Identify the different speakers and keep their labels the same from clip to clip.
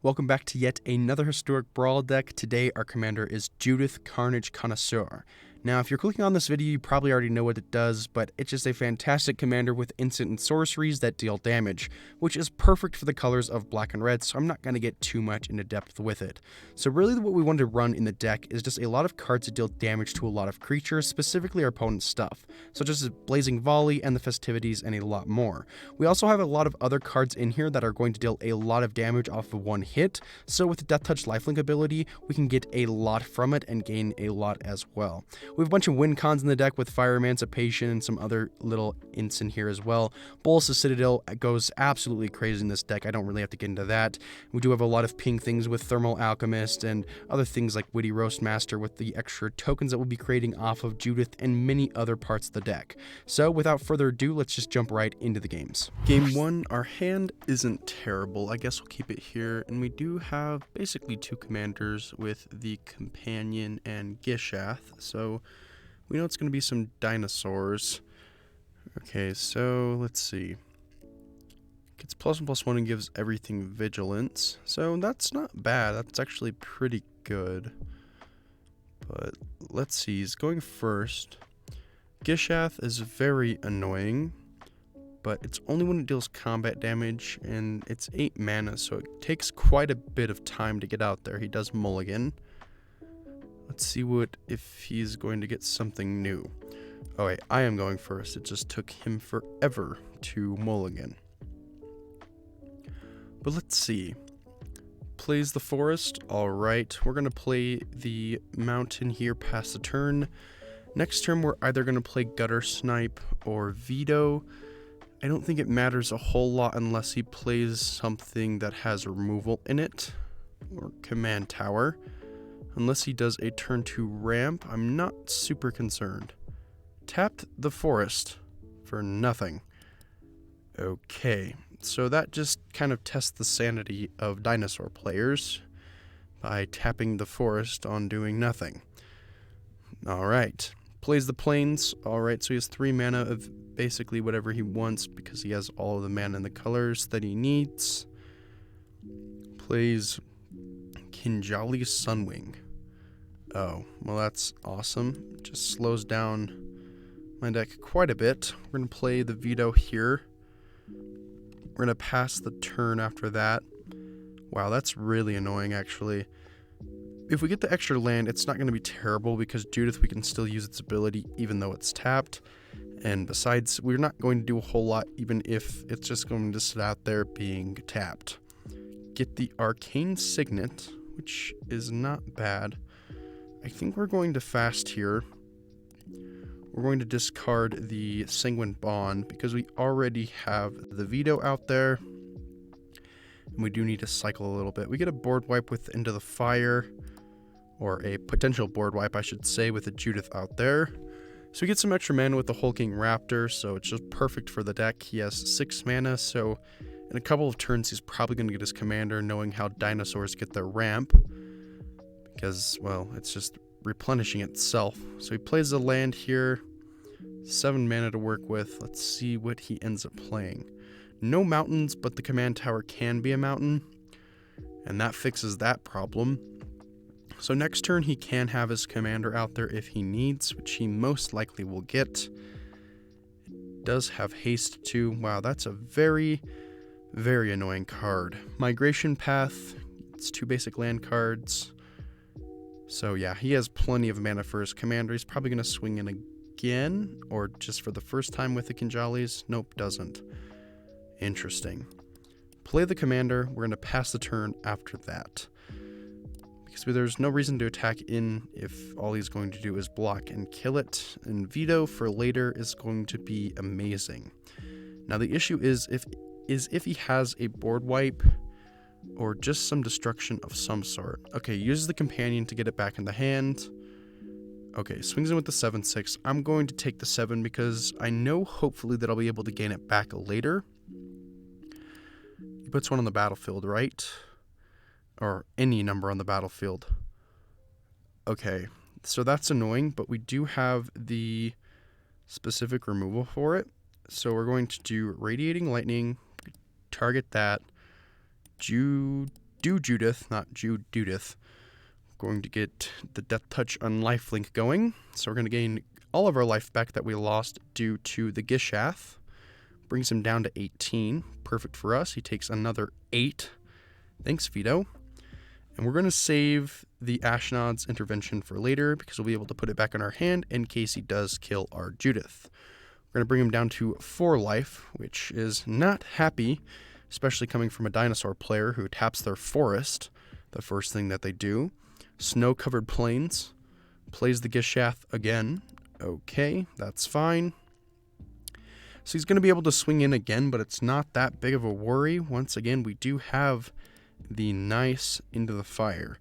Speaker 1: Welcome back to yet another historic Brawl deck. Today our commander is Judith, Carnage, Connoisseur. Now if you're clicking on this video you probably already know what it does, but it's just a fantastic commander with instant and sorceries that deal damage, which is perfect for the colors of black and red, so I'm not going to get too much into depth with it. So really what we want to run in the deck is just a lot of cards that deal damage to a lot of creatures, specifically our opponent's stuff, such as Blazing Volley and the Festivities and a lot more. We also have a lot of other cards in here that are going to deal a lot of damage off of one hit, so with the Death Touch Lifelink ability, we can get a lot from it and gain a lot as well. We have a bunch of win cons in the deck with Fire Emancipation and some other little ints in here as well. Bolas' Citadel goes absolutely crazy in this deck. I don't really have to get into that. We do have a lot of ping things with Thermal Alchemist and other things like Witty Roastmaster with the extra tokens that we'll be creating off of Judith and many other parts of the deck. So without further ado, let's just jump right into the games. Game 1, our hand isn't terrible. I guess we'll keep it here. And we do have basically two commanders with the Companion and Gishath. So we know it's going to be some dinosaurs. Okay, so let's see. Gets +1/+1 and gives everything vigilance. So that's not bad. That's actually pretty good. But let's see. He's going first. Gishath is very annoying, but it's only when it deals combat damage, and it's 8 mana, so it takes quite a bit of time to get out there. He does mulligan. Let's see if he's going to get something new. Oh wait, I am going first. It just took him forever to mulligan. But let's see. Plays the forest. Alright, we're going to play the mountain here past the turn. Next turn we're either going to play Gutter Snipe or Veto. I don't think it matters a whole lot unless he plays something that has removal in it, or Command Tower. Unless he does a turn 2 ramp, I'm not super concerned. Tapped the forest for nothing. Okay, so that just kind of tests the sanity of dinosaur players by tapping the forest on doing nothing. Alright, plays the plains. Alright, so he has 3 mana of basically whatever he wants because he has all of the mana and the colors that he needs. Plays Kinjali Sunwing. Oh, well that's awesome. Just slows down my deck quite a bit. We're going to play the Veto here. We're going to pass the turn after that. Wow, that's really annoying actually. If we get the extra land, it's not going to be terrible because Judith, we can still use its ability even though it's tapped. And besides, we're not going to do a whole lot even if it's just going to sit out there being tapped. Get the Arcane Signet, which is not bad. I think we're going to fast here. We're going to discard the Sanguine Bond because we already have the Veto out there. And we do need to cycle a little bit. We get a board wipe with Into the Fire, or a potential board wipe, I should say, with a Judith out there. So we get some extra mana with the Hulking Raptor, so it's just perfect for the deck. He has 6 mana, so in a couple of turns he's probably going to get his commander, knowing how dinosaurs get their ramp. Because, well, it's just replenishing itself. So he plays a land here. 7 mana to work with. Let's see what he ends up playing. No mountains, but the command tower can be a mountain. And that fixes that problem. So next turn he can have his commander out there if he needs, which he most likely will get. It does have haste too. Wow, that's a very, very annoying card. Migration Path. It's 2 basic land cards. So yeah, he has plenty of mana for his commander. He's probably going to swing in again, or just for the first time with the Kinjalis. Nope, doesn't. Interesting. Play the commander. We're going to pass the turn after that. Because there's no reason to attack in if all he's going to do is block and kill it. And Veto for later is going to be amazing. Now the issue is if he has a board wipe, or just some destruction of some sort. Okay, uses the Companion to get it back in the hand. Okay, swings in with the 7/6. I'm going to take the 7 because I know hopefully that I'll be able to gain it back later. He puts 1 on the battlefield, right? Or any number on the battlefield. Okay, so that's annoying, but we do have the specific removal for it. So we're going to do Radiating Lightning, target that. Judith, not Judith. Going to get the Death Touch on Lifelink going. So we're going to gain all of our life back that we lost due to the Gishath. Brings him down to 18. Perfect for us. He takes another 8. Thanks, Vito. And we're going to save the Ashnod's intervention for later because we'll be able to put it back in our hand in case he does kill our Judith. We're going to bring him down to 4 life, which is not happy, especially coming from a dinosaur player who taps their forest, the first thing that they do. Snow-covered plains. Plays the Gishath again. Okay, that's fine. So he's going to be able to swing in again, but it's not that big of a worry. Once again, we do have the nice Into the Fire.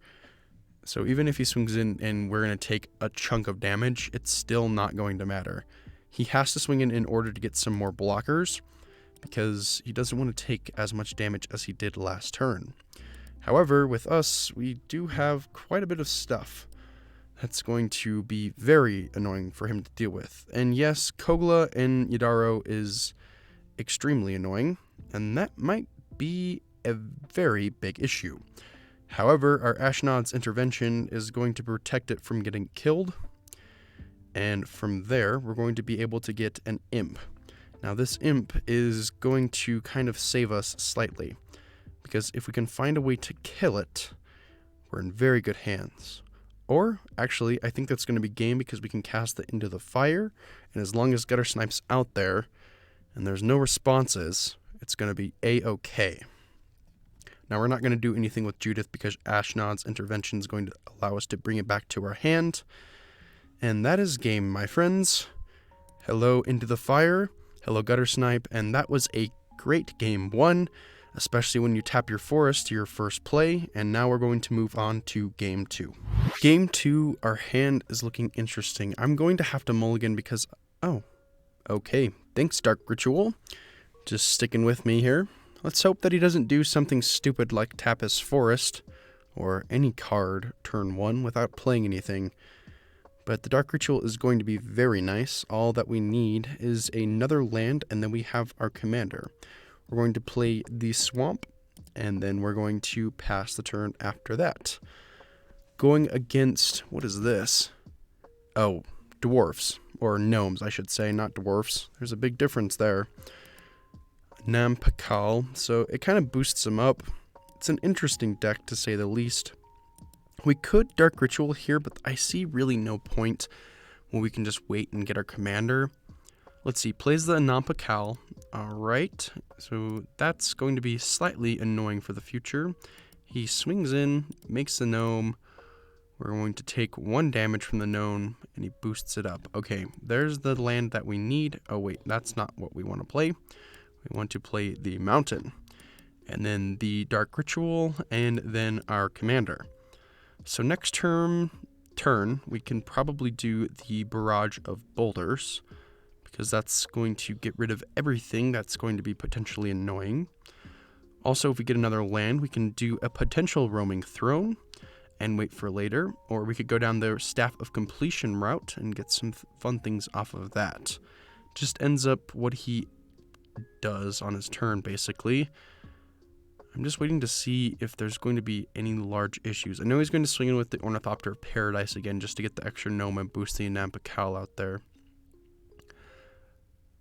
Speaker 1: So even if he swings in and we're going to take a chunk of damage, it's still not going to matter. He has to swing in order to get some more blockers because he doesn't want to take as much damage as he did last turn. However, with us, we do have quite a bit of stuff that's going to be very annoying for him to deal with. And yes, Kogla and Yadaro is extremely annoying, and that might be a very big issue. However, our Ashnod's intervention is going to protect it from getting killed, and from there, we're going to be able to get an imp. Now, this imp is going to kind of save us slightly, because if we can find a way to kill it, we're in very good hands. Or, actually, I think that's going to be game because we can cast it Into the Fire, and as long as Gutter Snipe's out there, and there's no responses, it's going to be A-okay. Now, we're not going to do anything with Judith because Ashnod's intervention is going to allow us to bring it back to our hand. And that is game, my friends. Hello, Into the Fire. Hello, Gutter Snipe. And that was a great game 1, especially when you tap your forest to your first play. And now we're going to move on to game 2. Game 2, our hand is looking interesting. I'm going to have to mulligan because... Oh, okay. Thanks, Dark Ritual. Just sticking with me here. Let's hope that he doesn't do something stupid like tap his forest or any card turn 1 without playing anything. But the Dark Ritual is going to be very nice. All that we need is another land, and then we have our commander. We're going to play the Swamp, and then we're going to pass the turn after that. Going against, what is this? Oh, dwarfs, or gnomes, I should say, not dwarfs. There's a big difference there. Nampakal, so it kind of boosts him up. It's an interesting deck, to say the least. We could Dark Ritual here, but I see really no point when we can just wait and get our commander. Let's see, plays the Nampakal. Alright, so that's going to be slightly annoying for the future. He swings in, makes the gnome. We're going to take 1 damage from the gnome, and he boosts it up. Okay, there's the land that we need. Oh wait, that's not what we want to play. We want to play the mountain, and then the Dark Ritual, and then our commander. So next turn, we can probably do the Barrage of Boulders, because that's going to get rid of everything that's going to be potentially annoying. Also, if we get another land, we can do a potential Roaming Throne and wait for later, or we could go down the Staff of Completion route and get some fun things off of that. Just ends up what he does on his turn, basically. I'm just waiting to see if there's going to be any large issues. I know he's going to swing in with the Ornithopter of Paradise again just to get the extra gnome and boost the Nampakal out there.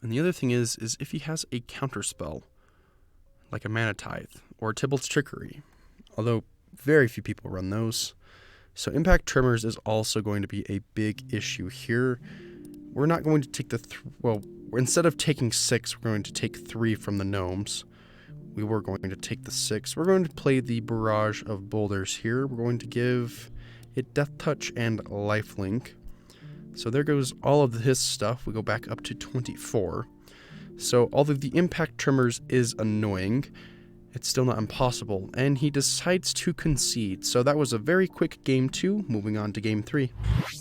Speaker 1: And the other thing is if he has a counterspell, like a Mana Tithe or Tybalt's Trickery, although very few people run those. So Impact Tremors is also going to be a big issue here. We're not going to take instead of taking 6, we're going to take 3 from the gnomes. We were going to take the 6. We're going to play the Barrage of Boulders here. We're going to give it Death Touch and Lifelink. So there goes all of his stuff. We go back up to 24. So although the Impact Tremors is annoying, it's still not impossible. And he decides to concede. So that was a very quick game 2. Moving on to game 3.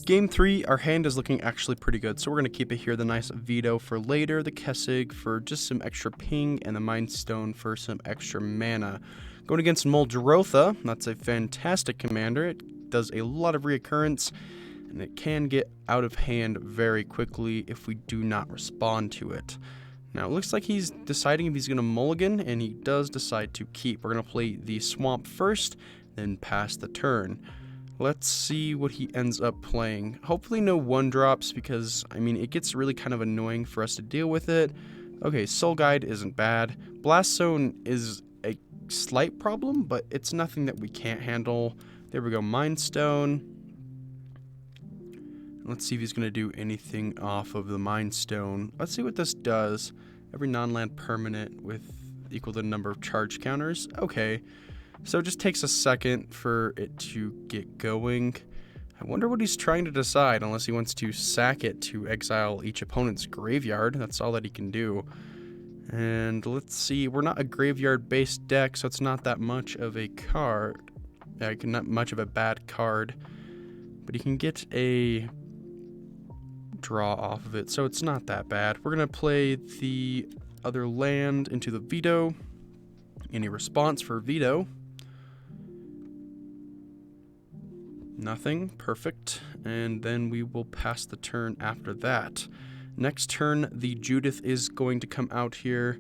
Speaker 1: Game 3, our hand is looking actually pretty good. So we're going to keep it here. The nice Veto for later. The Kessig for just some extra ping. And the Mind Stone for some extra mana. Going against Muldrotha. That's a fantastic commander. It does a lot of reoccurrence. And it can get out of hand very quickly if we do not respond to it. Now, it looks like he's deciding if he's going to mulligan, and he does decide to keep. We're going to play the swamp first, then pass the turn. Let's see what he ends up playing. Hopefully no one-drops, because, I mean, it gets really kind of annoying for us to deal with it. Okay, Soul Guide isn't bad. Blast Zone is a slight problem, but it's nothing that we can't handle. There we go, Mind Stone. Let's see if he's going to do anything off of the Mind Stone. Let's see what this does. Every non-land permanent with equal to the number of charge counters. Okay, so it just takes a second for it to get going. I wonder what he's trying to decide, unless he wants to sack it to exile each opponent's graveyard. That's all that he can do. And let's see, we're not a graveyard-based deck, so it's not that much of a card. Not much of a bad card. But he can get a draw off of it, so it's not that bad. We're going to play the other land into the veto. Any response for veto? Nothing. Perfect. And then we will pass the turn after that. Next turn, the Judith is going to come out here,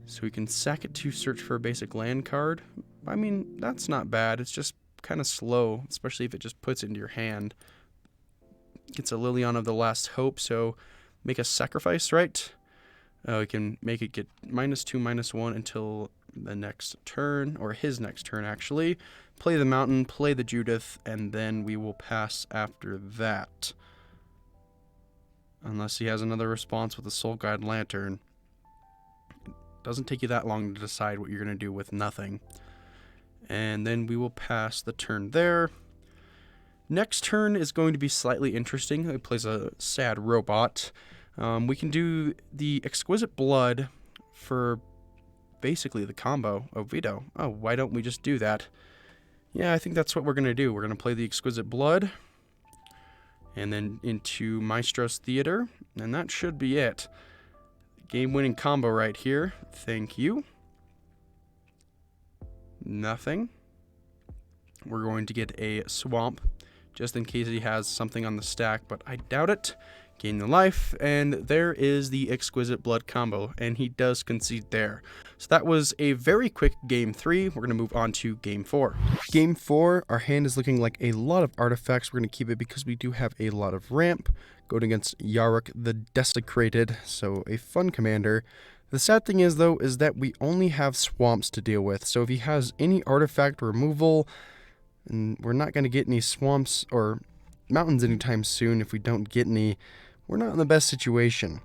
Speaker 1: so we can sack it to search for a basic land card. I mean, that's not bad. It's just kind of slow, especially if it just puts it into your hand. Gets a Liliana of the Last Hope, so make a sacrifice, right? We can make it get -2, -1 until the next turn, or his next turn, actually. Play the Mountain, play the Judith, and then we will pass after that. Unless he has another response with a Soul Guide Lantern. It doesn't take you that long to decide what you're going to do with nothing. And then we will pass the turn there. Next turn is going to be slightly interesting. It plays a sad robot. We can do the Exquisite Blood for basically the combo of veto. Oh, why don't we just do that? Yeah, I think that's what we're going to do. We're going to play the Exquisite Blood and then into Maestro's Theater, and that should be it. Game-winning combo right here. Thank you. Nothing. We're going to get a Swamp, just in case he has something on the stack, but I doubt it. Gain the life, and there is the Exquisite Blood combo, and he does concede there. So that was a very quick Game 3. We're going to move on to Game 4. Game 4, our hand is looking like a lot of artifacts. We're going to keep it because we do have a lot of ramp. Going against Yarok the Desecrated, so a fun commander. The sad thing is, though, is that we only have swamps to deal with, so if he has any artifact removal, and we're not going to get any swamps or mountains anytime soon if we don't get any, we're not in the best situation.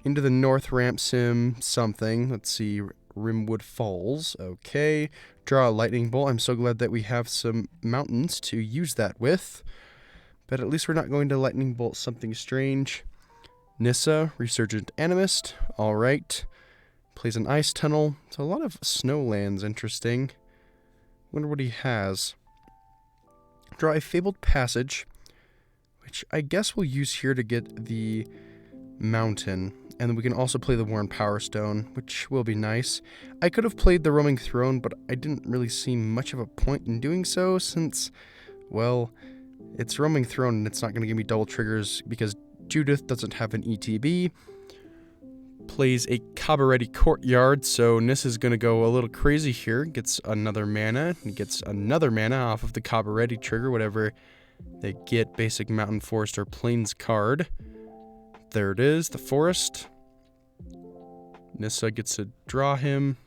Speaker 1: Into the North Ramp Sim something. Let's see, Rimwood Falls. Okay. Draw a Lightning Bolt. I'm so glad that we have some mountains to use that with. But at least we're not going to Lightning Bolt something strange. Nissa, Resurgent Animist. Alright. Plays an Ice Tunnel. So a lot of snowlands, interesting. Wonder what he has. Draw a Fabled Passage, which I guess we'll use here to get the mountain. And then we can also play the Worn Power Stone, which will be nice. I could have played the Roaming Throne, but I didn't really see much of a point in doing so since, well, it's Roaming Throne and it's not going to give me double triggers because Judith doesn't have an ETB. Plays a Cabaretti Courtyard, so Nis is going to go a little crazy here. Gets another mana, and gets another mana off of the Cabaretti trigger, whatever they get, basic Mountain, Forest, or Plains card. There it is, the Forest. Nissa gets to draw him.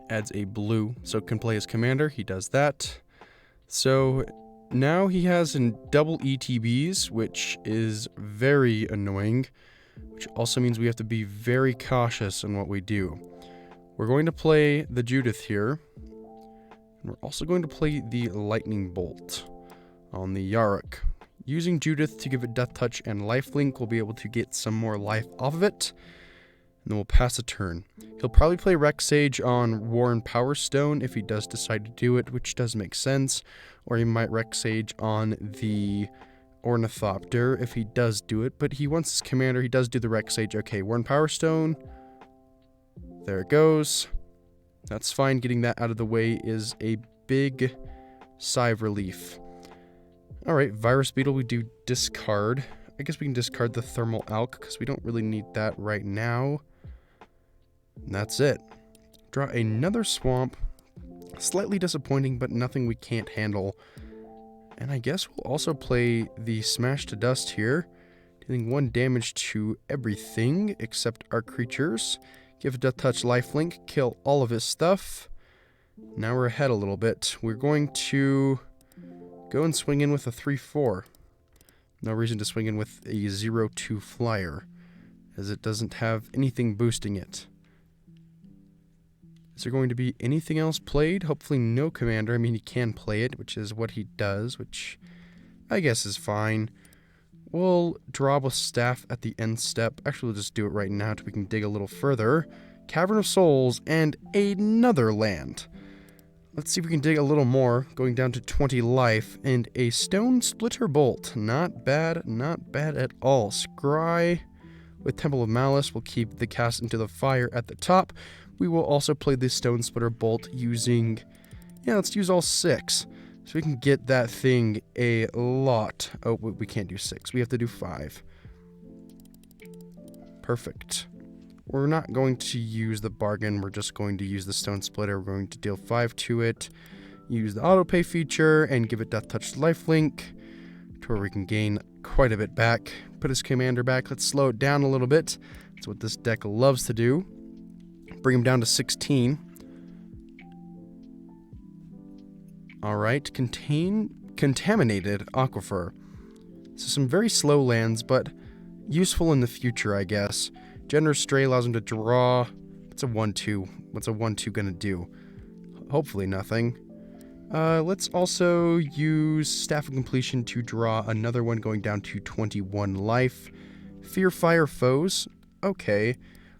Speaker 1: Adds a blue, so can play his commander. He does that. So now he has double ETBs, which is very annoying. Which also means we have to be very cautious in what we do. We're going to play the Judith here. And we're also going to play the Lightning Bolt on the Yarok. Using Judith to give it Death Touch and Lifelink, we'll be able to get some more life off of it. And then we'll pass a turn. He'll probably play Rex Sage on Worn Power Stone if he does decide to do it, which does make sense. Or he might Rex Sage on the Ornithopter if he does do it, but he wants his commander. He does do the Rex Sage. Okay, Worn Power Stone. There it goes. That's fine. Getting that out of the way is a big sigh of relief. Alright, Virus Beetle we do discard. I guess we can discard the Thermal Alk because we don't really need that right now. And that's it. Draw another swamp. Slightly disappointing, but nothing we can't handle. And I guess we'll also play the Smash to Dust here, dealing 1 damage to everything except our creatures. Give Death Touch lifelink, kill all of his stuff. Now we're ahead a little bit. We're going to go and swing in with a 3-4. No reason to swing in with a 0-2 flyer, as it doesn't have anything boosting it. Is there going to be anything else played? Hopefully no commander. I mean, he can play it, which is what he does, which I guess is fine. We'll draw with staff at the end step. Actually, we'll just do it right now so we can dig a little further. Cavern of Souls and another land. Let's see if we can dig a little more, going down to 20 life, and a Stone Splitter Bolt. Not bad at all. Scry with Temple of Malice will keep the cast into the fire at the top. We will also play the Stone Splitter Bolt using, let's use all 6. So we can get that thing a lot. Oh, we can't do 6. We have to do 5. Perfect. We're not going to use the bargain. We're just going to use the Stone Splitter. We're going to deal 5 to it. Use the autopay feature and give it Death Touch lifelink to where we can gain quite a bit back. Put his commander back. Let's slow it down a little bit. That's what this deck loves to do. Bring him down to 16. Alright, Contaminated Aquifer. So some very slow lands, but useful in the future, I guess. Generous Stray allows him to draw. What's a 1-2? What's a 1-2 gonna do? Hopefully nothing. Let's also use Staff of Completion to draw another one going down to 21 life. Fear Fire Foes. Okay.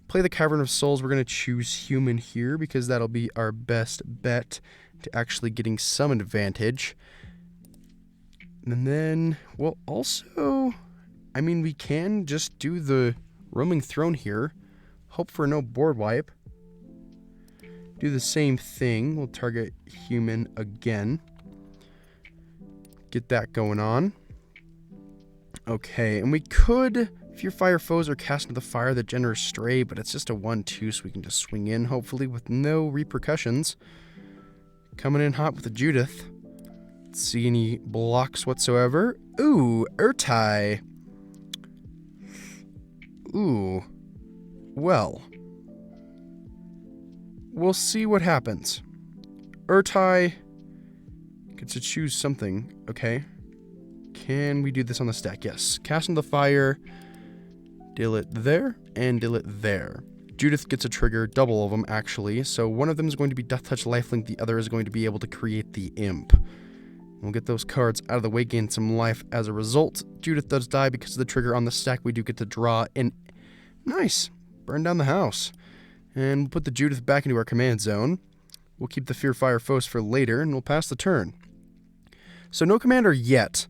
Speaker 1: Play the Cavern of Souls. We're going to choose human here because that'll be our best bet to actually getting some advantage. And then, well, also, I mean, we can just do the Roaming Throne here. Hope for no board wipe. Do the same thing. We'll target human again. Get that going on. Okay, and we could Fear Fire Foes or cast into the fire the Generous Stray, but it's just a 1-2, so we can just swing in, hopefully, with no repercussions. Coming in hot with the Judith. Let's see any blocks whatsoever. Ooh, Urtai. Ooh. Well. We'll see what happens. Urtai gets to choose something. Okay. Can we do this on the stack? Yes. Cast into the fire. Deal it there, and deal it there. Judith gets a trigger, double of them actually, so one of them is going to be Death Touch lifelink, the other is going to be able to create the Imp. We'll get those cards out of the way, gain some life as a result. Judith does die because of the trigger on the stack. We do get to draw, and nice, burn down the house. And we'll put the Judith back into our command zone. We'll keep the Fear Fire Foes for later, and we'll pass the turn. So no commander yet,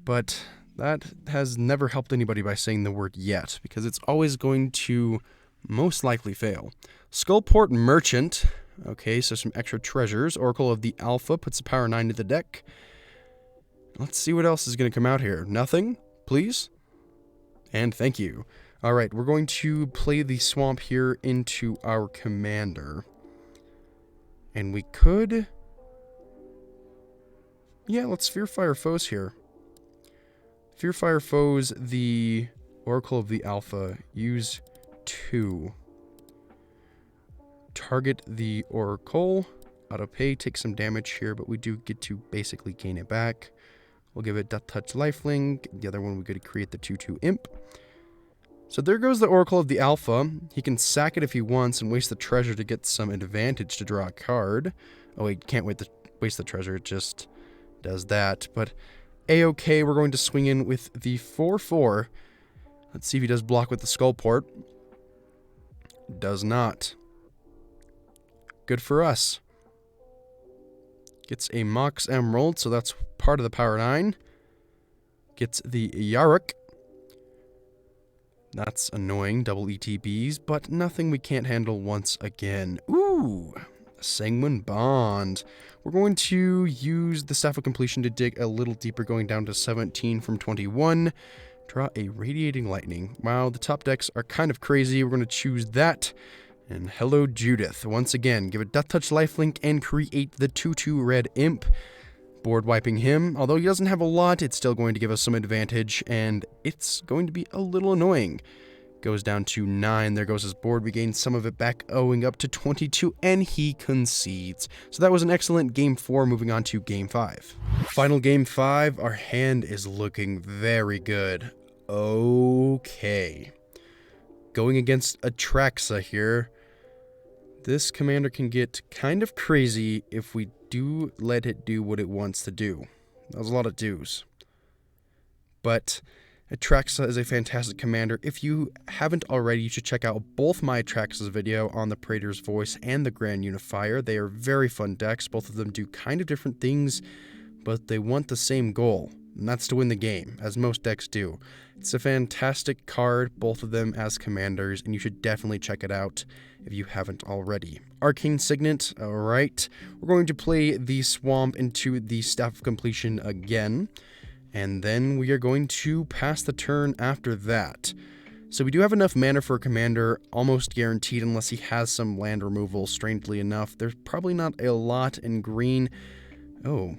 Speaker 1: but that has never helped anybody by saying the word yet, because it's always going to most likely fail. Skullport Merchant. Okay, so some extra treasures. Oracle of the Alpha puts the power 9 to the deck. Let's see what else is going to come out here. Nothing, please. And thank you. Alright, we're going to play the swamp here into our commander. And we could... yeah, let's Fear Fire Foes here. Fear Fire Foes, the Oracle of the Alpha. Use 2. Target the Oracle. Autopay, take some damage here, but we do get to basically gain it back. We'll give it Death Touch lifelink. The other one we get to create the 2/2 Imp. So there goes the Oracle of the Alpha. He can sack it if he wants and waste the treasure to get some advantage to draw a card. Oh wait, can't waste the treasure, it just does that. But A-okay, we're going to swing in with the 4/4. Let's see if he does block with the Skullport. Does not. Good for us. Gets a Mox Emerald, so that's part of the power 9. Gets the Yarok. That's annoying, double ETBs, but nothing we can't handle once again. Ooh, Sanguine Bond. We're going to use the Staff of Completion to dig a little deeper, going down to 17 from 21. Draw a Radiating Lightning. Wow, the top decks are kind of crazy. We're going to choose that. And hello, Judith. Once again, give a Death Touch lifelink and create the 2/2 red imp. Board wiping him. Although he doesn't have a lot, it's still going to give us some advantage, and it's going to be a little annoying. Goes down to 9. There goes his board. We gain some of it back, owing up to 22, and he concedes. So that was an excellent game 4. Moving on to game 5. Final game 5. Our hand is looking very good. Okay. Going against Atraxa here. This commander can get kind of crazy if we do let it do what it wants to do. That was a lot of do's. But Atraxa is a fantastic commander. If you haven't already, you should check out both my Atraxa's video on the Praetor's Voice and the Grand Unifier. They are very fun decks. Both of them do kind of different things, but they want the same goal, and that's to win the game, as most decks do. It's a fantastic card, both of them as commanders, and you should definitely check it out if you haven't already. Arcane Signet, alright. We're going to play the Swamp into the Staff of Completion again, and then we are going to pass the turn after that. So we do have enough mana for a commander, almost guaranteed, unless he has some land removal, strangely enough. There's probably not a lot in green. Oh.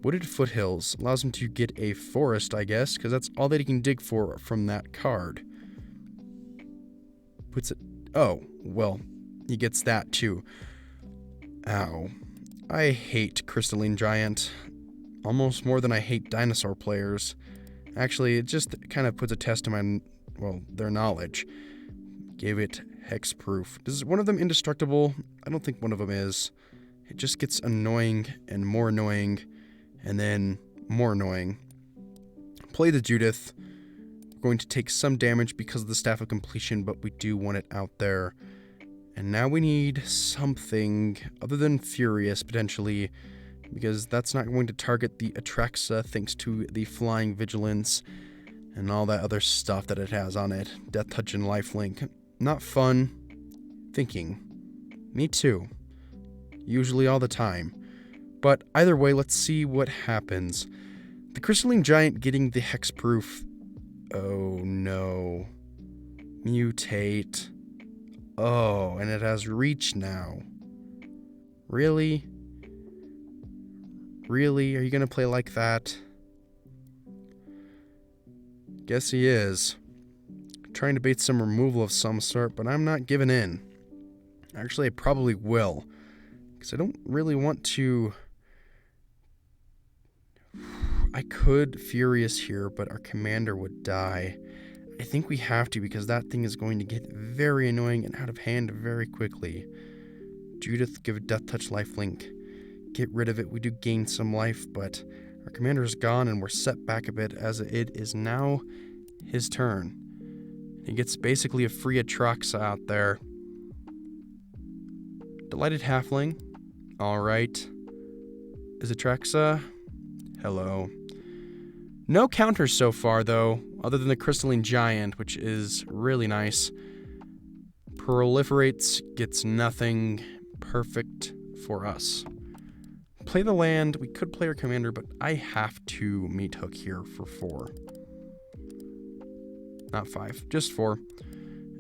Speaker 1: Wooded Foothills allows him to get a forest, I guess, because that's all that he can dig for from that card. Puts it... Oh, well, he gets that too. Ow. I hate Crystalline Giant. Almost more than I hate dinosaur players. Actually, it just kind of puts a test to my... well, their knowledge. Gave it hexproof. Is one of them indestructible? I don't think one of them is. It just gets annoying and more annoying. And then more annoying. Play the Judith. We're going to take some damage because of the Staff of Completion, but we do want it out there. And now we need something other than Furious, potentially, because that's not going to target the Atraxa thanks to the Flying Vigilance and all that other stuff that it has on it. Death Touch and Lifelink. Not fun. Thinking. Me too. Usually all the time. But either way, let's see what happens. The Crystalline Giant getting the hexproof. Oh no. Mutate. Oh, and it has reach now. Really? Really? Are you going to play like that? Guess he is. Trying to bait some removal of some sort, but I'm not giving in. Actually, I probably will. Because I don't really want to... I could Furious here, but our commander would die. I think we have to because that thing is going to get very annoying and out of hand very quickly. Judith, give a Death Touch lifelink. Get rid of it. We do gain some life, but our commander is gone and we're set back a bit as it is now his turn. He gets basically a free Atraxa out there. Delighted Halfling. Alright. Is Atraxa? Hello. No counters so far, though, other than the Crystalline Giant, which is really nice. Proliferates, gets nothing. Perfect for us. Play the land. We could play our commander, but I have to meet Hook here for 4. Not 5, just 4.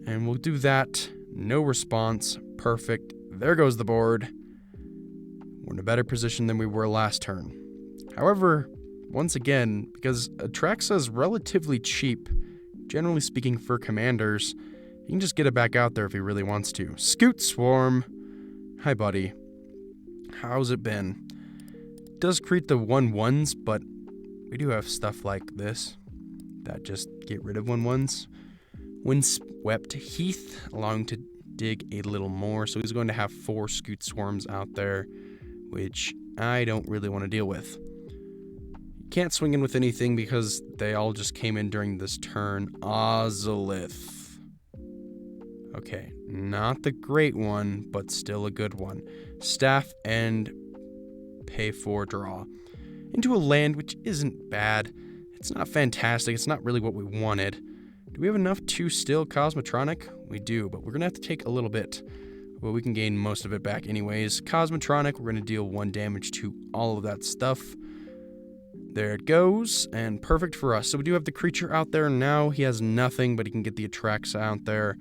Speaker 1: And we'll do that. No response. Perfect. There goes the board. We're in a better position than we were last turn. However, once again, because Atraxa is relatively cheap, generally speaking for commanders, he can just get it back out there if he really wants to. Scoot Swarm. Hi, buddy. How's it been? It does create the 1/1s, but we do have stuff like this that just get rid of 1/1s. Windswept Heath, allowing to dig a little more, so he's going to have 4 Scoot Swarms out there, which I don't really want to deal with. Can't swing in with anything because they all just came in during this turn. Ozolith. Okay, not the great one, but still a good one. Staff and pay for draw. Into a land, which isn't bad. It's not fantastic. It's not really what we wanted. Do we have enough to still Cosmotronic? We do, but we're going to have to take a little bit. But we can gain most of it back anyways. Cosmotronic, we're going to deal 1 damage to all of that stuff. There it goes, and perfect for us. So we do have the creature out there now. He has nothing, but he can get the Atraxa out there.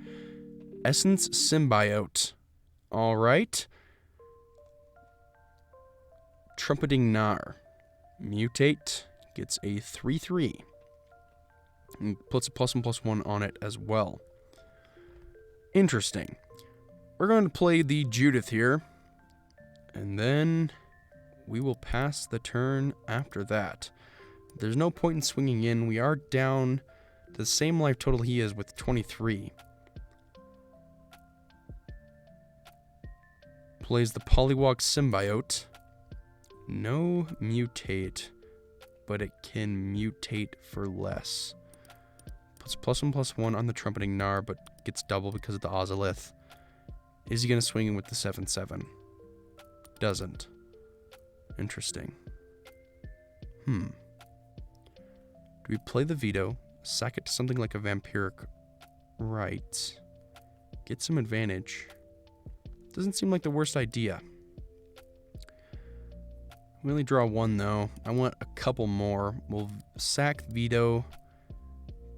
Speaker 1: Essence Symbiote. All right. Trumpeting Gnar. Mutate. Gets a 3/3. And puts a +1/+1 on it as well. Interesting. We're going to play the Judith here. And then we will pass the turn after that. There's no point in swinging in. We are down to the same life total he is with 23. Plays the Poliwag Symbiote. No mutate, but it can mutate for less. Puts +1/+1 on the Trumpeting Gnar, but gets double because of the Ozolith. Is he going to swing in with the 7/7? Doesn't. Interesting. Do we play the Veto, sack it to something like a Vampiric Right, get some advantage? Doesn't seem like the worst idea. We only draw one, though. I want a couple more. We'll sack Veto,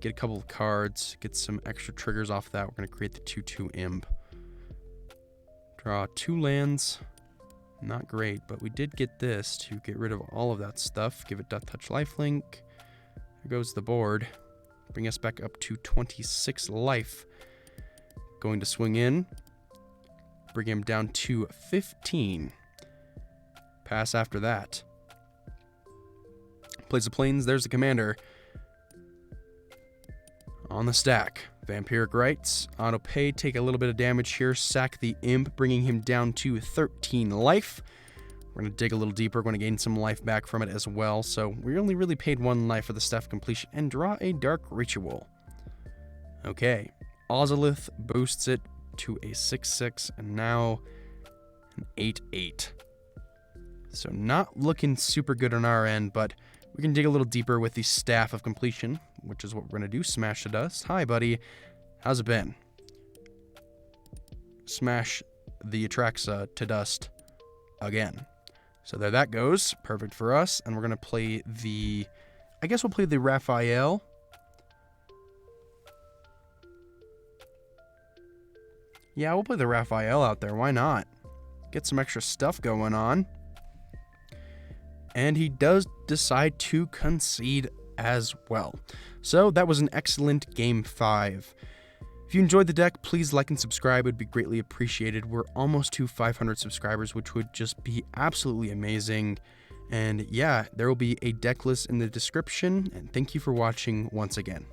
Speaker 1: get a couple of cards, get some extra triggers off that. We're going to create the 2/2 Imp. Draw 2 lands. Not great, but we did get this to get rid of all of that stuff. Give it Death Touch Lifelink. There goes the board. Bring us back up to 26 life. Going to swing in. Bring him down to 15. Pass after that. Plays the Plains. There's the commander. On the stack. Vampiric Rights. Auto pay. Take a little bit of damage here. Sack the Imp. Bringing him down to 13 life. We're going to dig a little deeper. We're going to gain some life back from it as well. So we only really paid 1 life for the staff completion. And draw a Dark Ritual. Okay. Ozolith boosts it to a 6/6. And now an 8/8. So not looking super good on our end, but we can dig a little deeper with the Staff of Completion, which is what we're going to do. Smash to dust. Hi, buddy. How's it been? Smash the Atraxa to dust again. So there that goes. Perfect for us. And we're going to play the... I guess we'll play the Raphael. Yeah, we'll play the Raphael out there. Why not? Get some extra stuff going on. And he does decide to concede as well. So that was an excellent Game 5. If you enjoyed the deck, please like and subscribe. It would be greatly appreciated. We're almost to 500 subscribers, which would just be absolutely amazing. And yeah, there will be a deck list in the description. And thank you for watching once again.